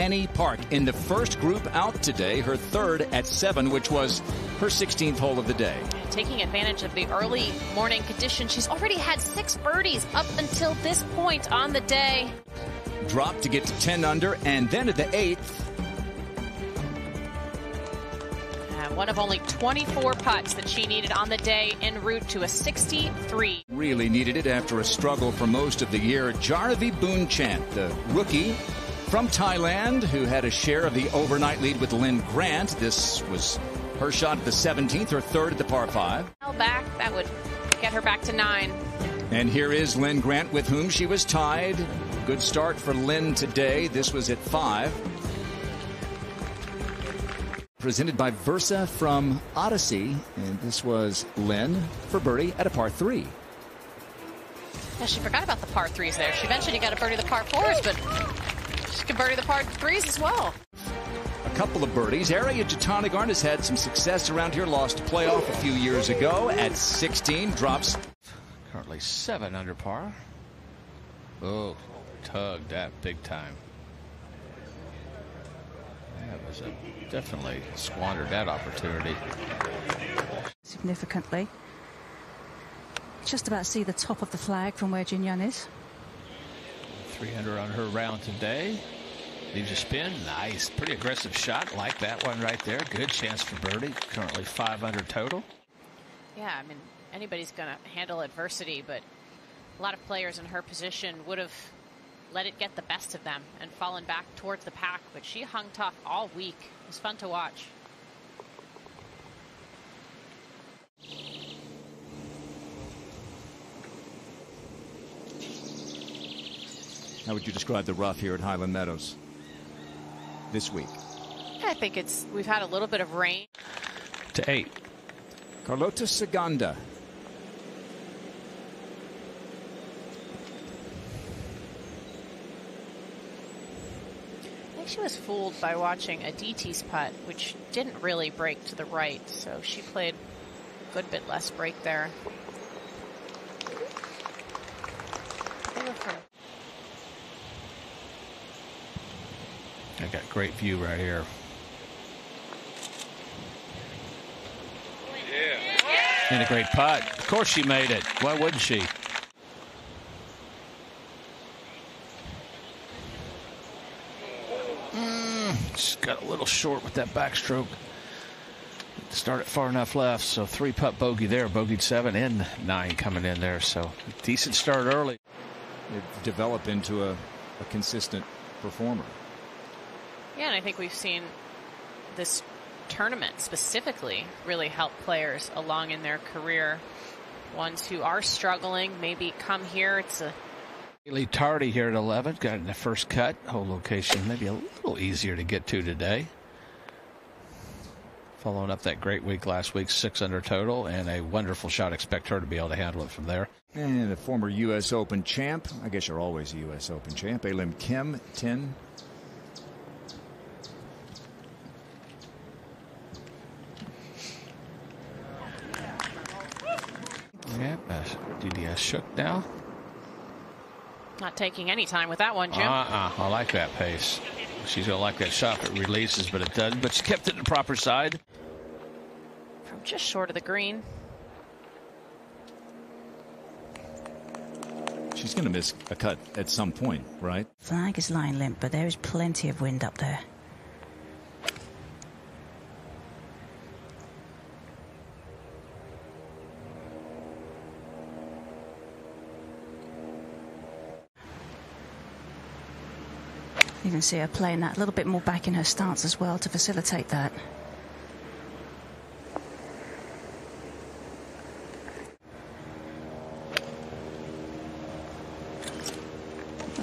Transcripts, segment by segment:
Penny Park in the first group out today, her third at 7, which was her 16th hole of the day. Taking advantage of the early morning conditions, she's already had 6 birdies up until this point on the day. Dropped to get to 10 under, and then at the 8th. One of only 24 putts that she needed on the day en route to a 63. Really needed it after a struggle for most of the year. Jarvi Boonchant, the rookie from Thailand, who had a share of the overnight lead with Lynn Grant. This was her shot at the 17th, her third at the par 5. Back, that would get her back to 9. And here is Lynn Grant, with whom she was tied. Good start for Lynn today. This was at 5. Presented by Versa from Odyssey, and this was Lynn for birdie at a par 3. Yeah, she forgot about the par 3s there. She eventually got a birdie the par 4s, but she can birdie the par 3s as well. A couple of birdies. Ariya Jutanugarn has had some success around here. Lost a playoff a few years ago at 16. Drops. Currently 7 under par. Oh, tugged that big time. That was definitely squandered that opportunity. Significantly. Just about see the top of the flag from where Jinyan is. 300 on her round today. Needs a spin. Nice. Pretty aggressive shot. Like that one right there. Good chance for birdie. Currently 5 under total. Yeah, I mean, anybody's going to handle adversity, but a lot of players in her position would have let it get the best of them and fallen back towards the pack, but she hung tough all week. It was fun to watch. How would you describe the rough here at Highland Meadows this week? I think we've had a little bit of rain. To 8. Carlota Saganda. She was fooled by watching Aditi's putt, which didn't really break to the right, so she played a good bit less break there. I got great view right here. Yeah. And a great putt. Of course she made it. Why wouldn't she? Just got a little short with that backstroke. Started far enough left, so 3-putt bogey there. Bogeyed 7 and 9 coming in there, so decent start early. They've developed into a consistent performer. Yeah, and I think we've seen this tournament specifically really help players along in their career. Ones who are struggling maybe come here. It's a Really tardy here at 11. Got in the first cut. Whole location maybe a little easier to get to today. Following up that great week last week, 6 under total, and a wonderful shot. Expect her to be able to handle it from there. And the former U.S. Open champ. I guess you're always a U.S. Open champ. Elim Kim, 10. Yep, DDS shook now. not taking any time with that one, Jim. I like that pace. She's going to like that shot that releases, but it doesn't. But she kept it in the proper side. From just short of the green. She's going to miss a cut at some point, right? Flag is lying limp, but there is plenty of wind up there. You can see her playing that a little bit more back in her stance as well to facilitate that.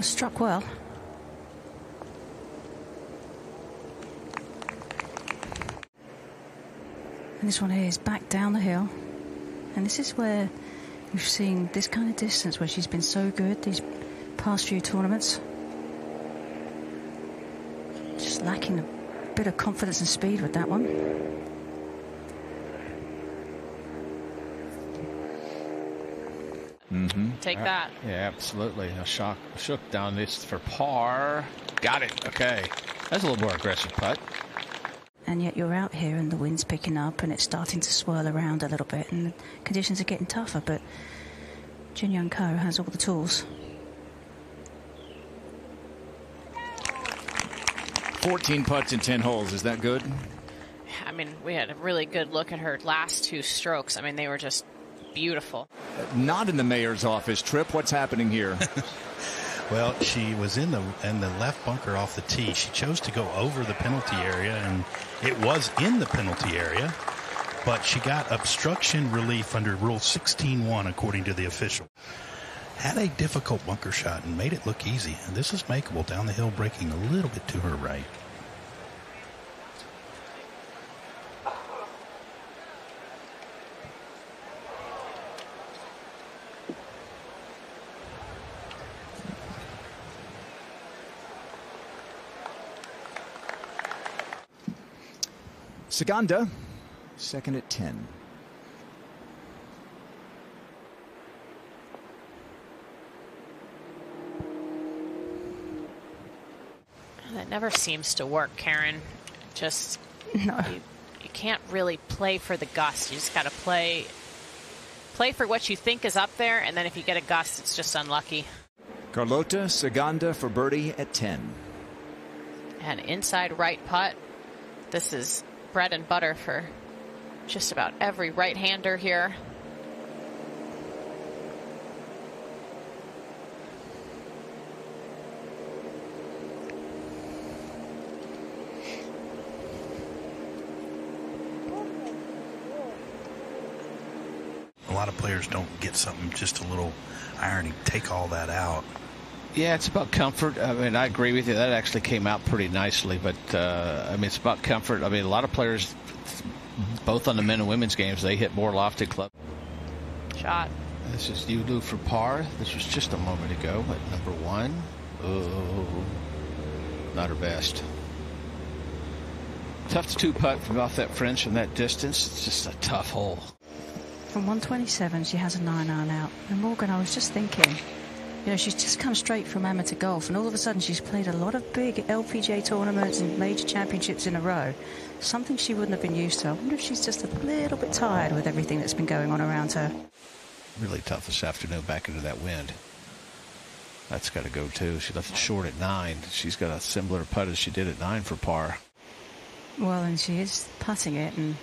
Struck well. And this one here is back down the hill. And this is where we've seen this kind of distance where she's been so good these past few tournaments. Just lacking a bit of confidence and speed with that one. Take that. Yeah, absolutely. A shook down this for par. Got it. Okay. That's a little more aggressive putt. And yet you're out here and the wind's picking up and it's starting to swirl around a little bit and the conditions are getting tougher, but Jin Young Ko has all the tools. 14 putts in 10 holes. Is that good? I mean, we had a really good look at her last 2 strokes. I mean, they were just beautiful. Not in the mayor's office. Tripp, what's happening here? Well, she was in the left bunker off the tee. She chose to go over the penalty area, and it was in the penalty area, but she got obstruction relief under Rule 16.1, according to the official. Had a difficult bunker shot and made it look easy. And this is makeable down the hill, breaking a little bit to her right. Saganda, second at 10. That never seems to work, Karen. Just No. you can't really play for the gust. You just got to play for what you think is up there, and then if you get a gust, it's just unlucky. Carlota Saganda for birdie at 10. And inside right putt. This is bread and butter for just about every right-hander here. A lot of players don't get something just a little irony, take all that out. Yeah, it's about comfort. I mean, I agree with you. That actually came out pretty nicely. But, I mean, it's about comfort. I mean, a lot of players, both on the men and women's games, they hit more lofted club. Shot. This is Yulu for par. This was just a moment ago at number 1. Oh, not her best. Tough to 2-putt from off that French from that distance. It's just a tough hole. From 127, she has a 9-iron out. And Morgan, I was just thinking, you know, she's just come straight from amateur golf, and all of a sudden she's played a lot of big LPGA tournaments and major championships in a row. Something she wouldn't have been used to. I wonder if she's just a little bit tired with everything that's been going on around her. Really tough this afternoon back into that wind. That's got to go too. She left it short at 9. She's got a similar putt as she did at 9 for par. Well, and she is putting it, and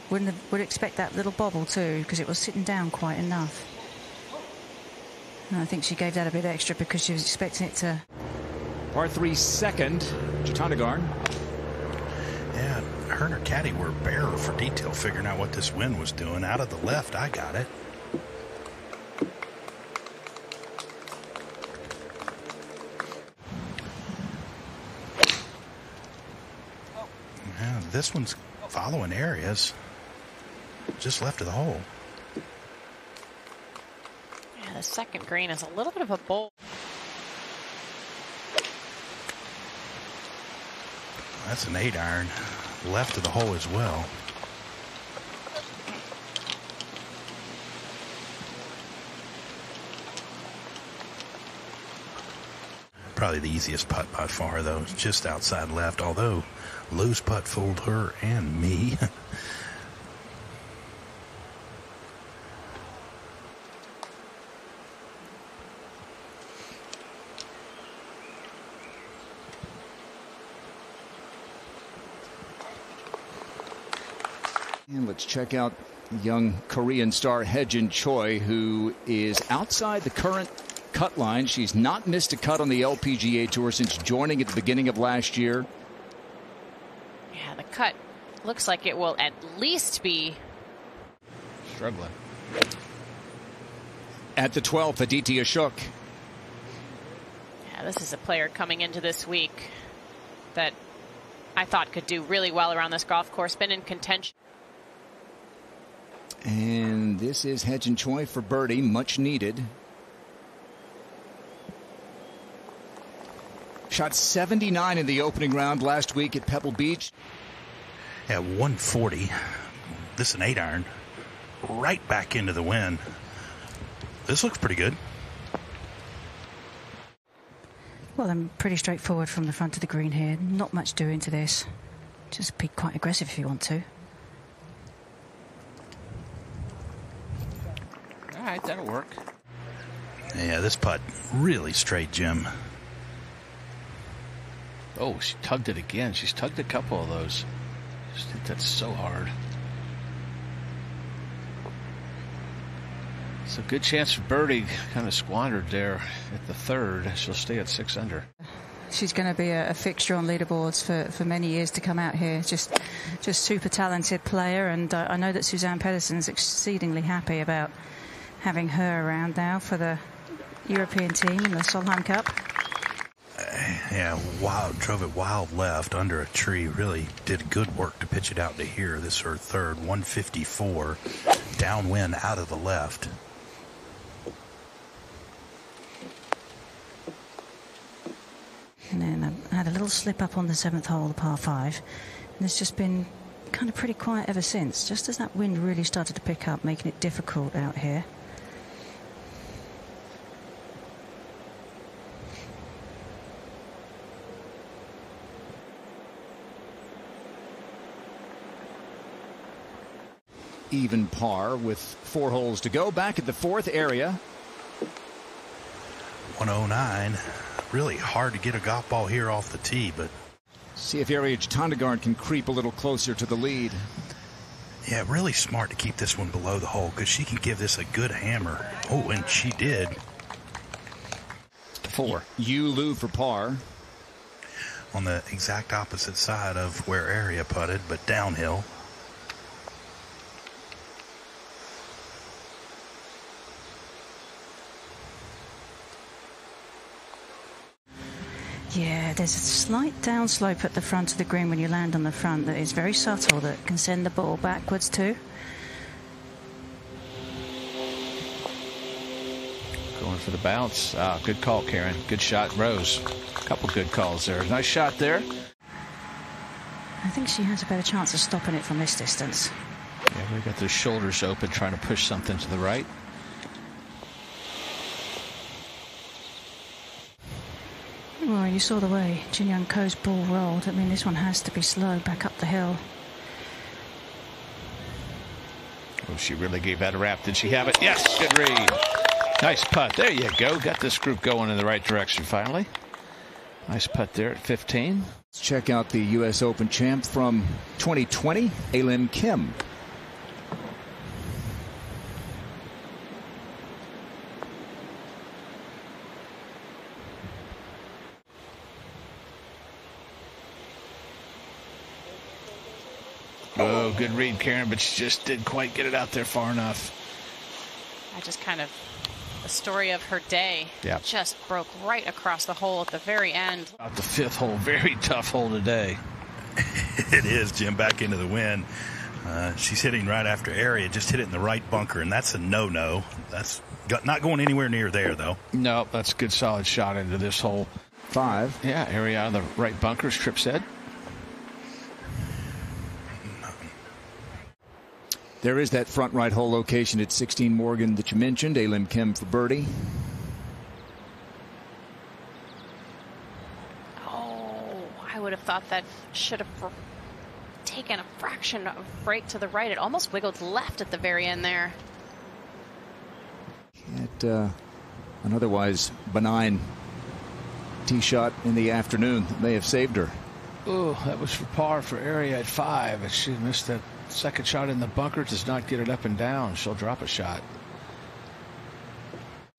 would expect that little bobble too, because it was sitting down quite enough. And I think she gave that a bit extra because she was expecting it to. Par 3 second, Jatanagarn. Yeah, her and her caddy were bare for detail, figuring out what this wind was doing. Out of the left, I got it. Yeah, this one's following areas. Just left of the hole. Yeah, the second green is a little bit of a bowl. That's an 8-iron. Left of the hole as well. Probably the easiest putt by far, though. It's just outside left, although loose putt fooled her and me. And let's check out young Korean star Haejin Choi, who is outside the current cut line. She's not missed a cut on the LPGA Tour since joining at the beginning of last year. Yeah, the cut looks like it will at least be Struggling. At the 12th, Aditi Ashok. Yeah, this is a player coming into this week that I thought could do really well around this golf course. Been in contention. And this is Haejin Choi for birdie, much needed. Shot 79 in the opening round last week at Pebble Beach. At 140, this is an 8-iron. Right back into the wind. This looks pretty good. Well, I'm pretty straightforward from the front of the green here. Not much doing to this. Just be quite aggressive if you want to. All right, that'll work. Yeah, this putt really straight, Jim. Oh, she tugged it again. She's tugged a couple of those. I just think that's so hard. It's a good chance for birdie. Kind of squandered there at the third. She'll stay at 6 under. She's going to be a fixture on leaderboards for many years to come out here. Just super talented player, and I know that Suzanne Pedersen is exceedingly happy about having her around now for the European team in the Solheim Cup. Yeah, drove it wild left under a tree. Really did good work to pitch it out to here. This is her third, 154, downwind out of the left. And then I had a little slip up on the 7th hole, the par 5. And it's just been kind of pretty quiet ever since, just as that wind really started to pick up, making it difficult out here. Even par with 4 holes to go. Back at the 4th area. 109. Really hard to get a golf ball here off the tee, but See if Ariage Tondegard can creep a little closer to the lead. yeah, really smart to keep this one below the hole because she can give this a good hammer. Oh, and she did. 4. Yu Lu for par. On the exact opposite side of where Area putted, but downhill. Yeah, there's a slight downslope at the front of the green when you land on the front that is very subtle, that can send the ball backwards too. Going for the bounce. Good call, Karen. Good shot, Rose. A couple good calls there. Nice shot there. I think she has a better chance of stopping it from this distance. Yeah, we got those shoulders open, trying to push something to the right. Well, you saw the way Jin Young Ko's ball rolled. I mean, this one has to be slow back up the hill. Oh, she really gave that a wrap. Did she have it? Yes, good read. Nice putt. There you go. Got this group going in the right direction finally. Nice putt there at 15. Let's check out the U.S. Open champ from 2020, A-Lim Kim. Oh, good read, Karen, but she just didn't quite get it out there far enough. I just kind of, the story of her day just broke right across the hole at the very end. About the 5th hole, very tough hole today. It is, Jim, back into the wind. She's hitting right after Area, just hit it in the right bunker, and that's a no-no. That's not going anywhere near there, though. No, that's a good solid shot into this hole. 5. Yeah, Area out of the right bunker, as Tripp said. There is that front right hole location at 16 Morgan that you mentioned. A-Lim Kim for birdie. Oh, I would have thought that should have taken a fraction of break to the right. It almost wiggled left at the very end there. At an otherwise benign tee shot in the afternoon may have saved her. Oh, that was for par for Area at 5. And she missed that second shot in the bunker. Does not get it up and down. She'll drop a shot.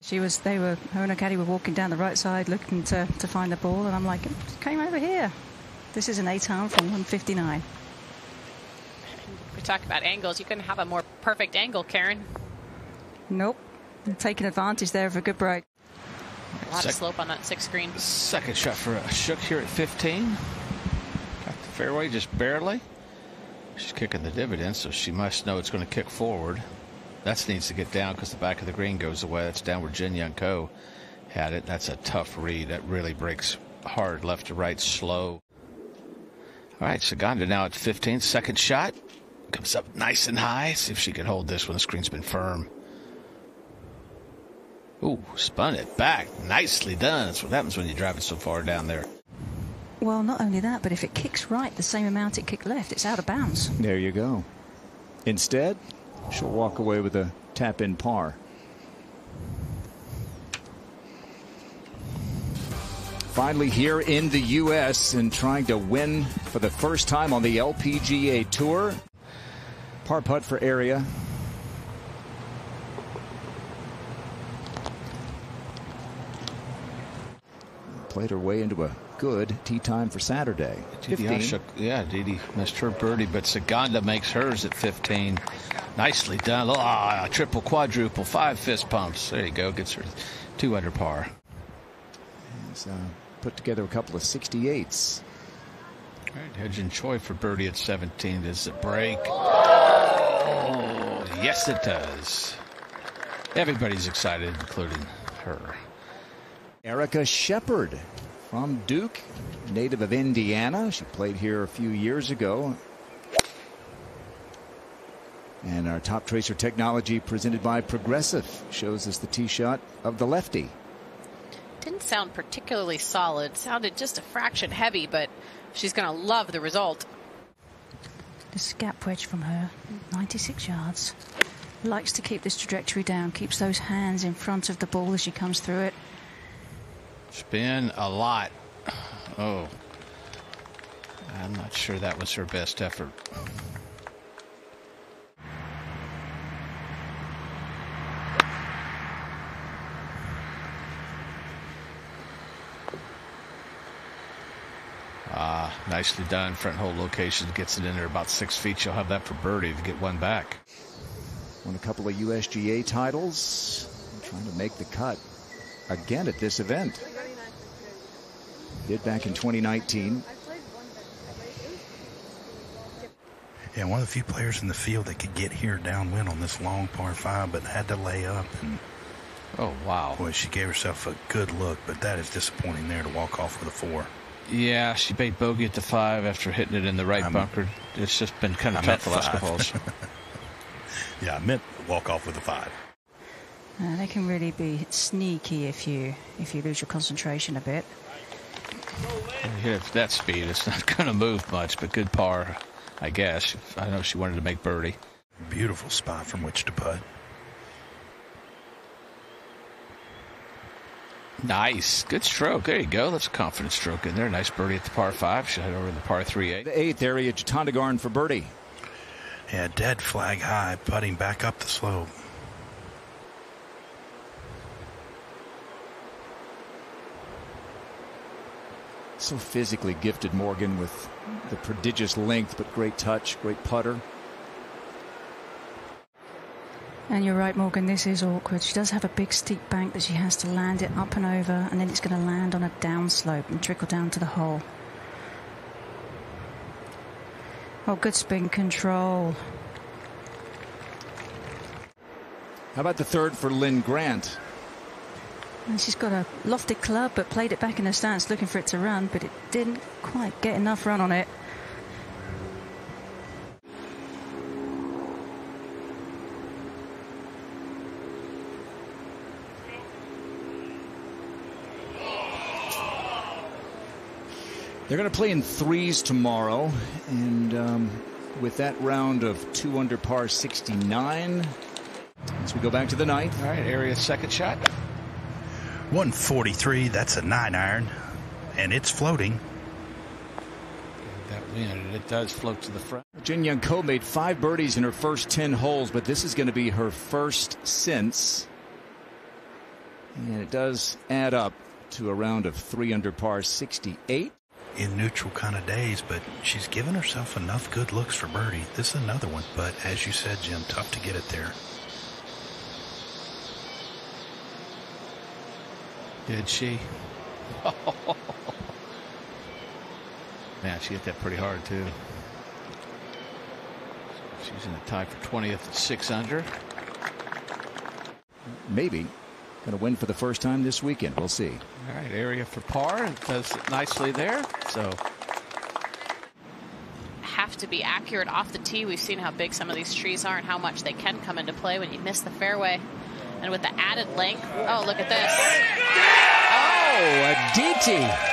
Her and her caddy were walking down the right side looking to find the ball, and I'm like, it came over here. This is an 8-iron from 159. We talk about angles. You couldn't have a more perfect angle, Karen. Nope. I'm taking advantage there of a good break. A lot of slope on that 6th green. Second shot for Shook here at 15. Got the fairway just barely. She's kicking the dividend, so she must know it's going to kick forward. That needs to get down because the back of the green goes away. That's down where Jin Young Ko had it. That's a tough read. That really breaks hard left to right, slow. All right, Saganda now at 15. Second shot. Comes up nice and high. See if she can hold this when the screen's been firm. Ooh, spun it back. Nicely done. That's what happens when you drive it so far down there. Well, not only that, but if it kicks right the same amount it kicked left, it's out of bounds. There you go. Instead, she'll walk away with a tap-in par. Finally here in the U.S. and trying to win for the first time on the LPGA Tour. Par putt for Area. Played her way into a good tee time for Saturday. 15. Yeah, Didi missed her birdie, but Saganda makes hers at 15. Nicely done. Oh, triple, quadruple, 5 fist pumps. There you go. Gets her 2 under par. He's put together a couple of 68s. All right, Hedgen Choi for birdie at 17. Does it break? Oh, yes, it does. Everybody's excited, including her. Erica Shepard from Duke, native of Indiana. She played here a few years ago. And our top tracer technology presented by Progressive shows us the tee shot of the lefty. Didn't sound particularly solid. Sounded just a fraction heavy, but she's going to love the result. This gap wedge from her, 96 yards. Likes to keep this trajectory down, keeps those hands in front of the ball as she comes through it. Spin a lot. Oh, I'm not sure that was her best effort. Nicely done. Front hole location gets it in there about 6 feet. She'll have that for birdie to get one back. Won a couple of USGA titles. Trying to make the cut again at this event. Did back in 2019. Yeah, one of the few players in the field that could get here downwind on this long par 5, but had to lay up. And oh, wow. Boy, she gave herself a good look, but that is disappointing there to walk off with a 4. Yeah, she made bogey at the 5 after hitting it in the right bunker. It's just been kind of tough the last couple holes. Yeah, I meant walk off with a 5. They can really be sneaky if you lose your concentration a bit. Yeah, at that speed, it's not going to move much, but good par, I guess. I know she wanted to make birdie. Beautiful spot from which to putt. Nice. Good stroke. There you go. That's a confident stroke in there. Nice birdie at the par 5. She'll head over to the par 3-8. The 8th area, Jatandagarn for birdie. Yeah, dead flag high, putting back up the slope. So physically gifted, Morgan, with the prodigious length, but great touch, great putter. And you're right, Morgan, this is awkward. She does have a big steep bank that she has to land it up and over, and then it's going to land on a downslope and trickle down to the hole. Oh, good spin control. How about the 3rd for Lynn Grant? And she's got a lofted club, but played it back in the stance looking for it to run, but it didn't quite get enough run on it. They're going to play in 3s tomorrow, and with that round of 2 under par 69, as we go back to the 9th. All right, Area second shot. 143, that's a 9-iron, and it's floating. That wind, it does float to the front. Jin Young Ko made 5 birdies in her first 10 holes, but this is going to be her first since. And it does add up to a round of 3 under par 68. In neutral kind of days, but she's given herself enough good looks for birdie. This is another one, but as you said, Jim, tough to get it there. Did she? Man, she hit that pretty hard, too. She's in a tie for 20th at 6 under. Maybe going to win for the first time this weekend. We'll see. All right, Area for par. It does it nicely there. So have to be accurate off the tee. We've seen how big some of these trees are and how much they can come into play when you miss the fairway. And with the added length, oh, look at this. Oh, a DT.